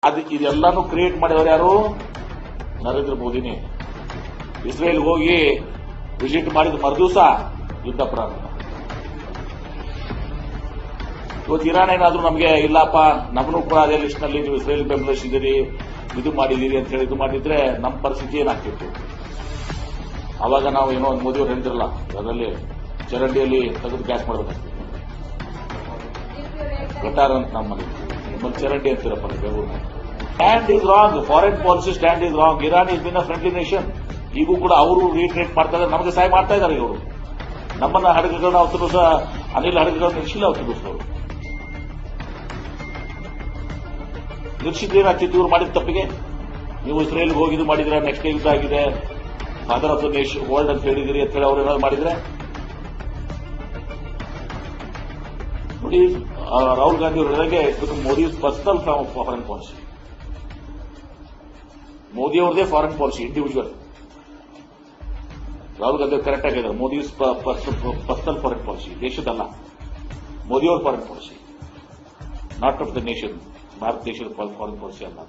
ಇದೆಲ್ಲಾನು create ಮಾಡಿದವರು ಯಾರು? Narendra ಮೋದಿನೇ. Israel ಹೋಗಿ ವಿಸಿಟ್ ಮಾಡಿದ ಮರುದಿವಸ ಯುದ್ಧ ಪ್ರಾರಂಭ. ಇವತ್ತು ಇರಾನ್ ಏನಾದ್ರೂ ನಮಗೆ ಇಲ್ಲಪ್ಪ ನಮ್ಮನ್ನು ಕೂಡ ಅದೇ ಲಿಸ್ಟ್ ನಲ್ಲಿ ನೀವು ಇಸ್ರೇಲ್ ಬೆಂಬಲಿಸಿದಿರಿ, ಇದು ಮಾಡಿದಿರಿ ಅಂತ ಹೇಳಿ ಇದು ಮಾಡಿದ್ರೆ ನಮ್ಮ ಪರಿಸ್ಥಿತಿ ಏನಾಗ್ತಿತ್ತು? ಅವಾಗ ನಾವು ಏನೋ ಒಂದು ಮೋದಿಯವರು ಹೇಳ್ತಿರಲ್ಲ, ಅದರಲ್ಲಿ ಚರಂಡಿಯಲ್ಲಿ ತೆಗೆದು ಗ್ಯಾಸ್ ಮಾಡಬೇಕಾಗ್ತದೆ. ಗಟಾರ್ ಅಂತ ನಮ್ಮಲ್ಲಿ ಚರಂಡಿ ಅಂತೀರಪ್ಪ ಬೆಂಗಳೂರಿನ. Stand is wrong, foreign policy stand is wrong. Iran is been a friendly nation. ಈಗೂ ಕೂಡ ಅವರು ರೀಟ್ರೇಟ್ ಮಾಡ್ತಾ ಇದ್ದಾರೆ, ನಮಗೆ ಸಹಾಯ ಮಾಡ್ತಾ ಇದ್ದಾರೆ. ಇವರು ನಮ್ಮನ್ನ ಹಡಗುಗಳನ್ನ ಅವತ್ತು ಸಹ ಅನಿಲ್ ಹಡಗುಗಳನ್ನ ನಿಲ್ಲಿಸಿಲ್ಲ. ಅವತ್ತು ನಿಲ್ಲಿಸಿದ್ದೇನಾಗ್ತಿತ್ತು ಇವರು ಮಾಡಿದ ತಪ್ಪಿಗೆ? ನೀವು ಇಸ್ರೇಲ್ಗೆ ಹೋಗಿದ್ದು ಮಾಡಿದ್ರೆ ನೆಕ್ಸ್ಟ್ ಯುದ್ಧ ಆಗಿದೆ, father of the nation world ಅಂತ ಹೇಳಿದಿರಿ ಅಂತ ಹೇಳಿ ಅವ್ರು ಏನಾದ್ರು ಮಾಡಿದ್ರೆ ನೋಡಿ. ರಾಹುಲ್ ಗಾಂಧಿ ಅವರು ಹೇಳಿದಾಗೆ Modi's personal foreign policy, Modi ಅವರದೇ foreign policy individual. Rahul Gandhi correct ಆಗಿದ್ದಾರೆ. ಮೋದಿ ಪರ್ಸನಲ್ ಫಾರಿನ್ ಪಾಲಿಸಿ, ದೇಶದಲ್ಲ, ಮೋದಿಯವರ foreign policy, not of the nation. Bharat ದೇಶದ ಫಾರಿನ್ ಪಾಲಿಸಿ ಅಲ್ಲ.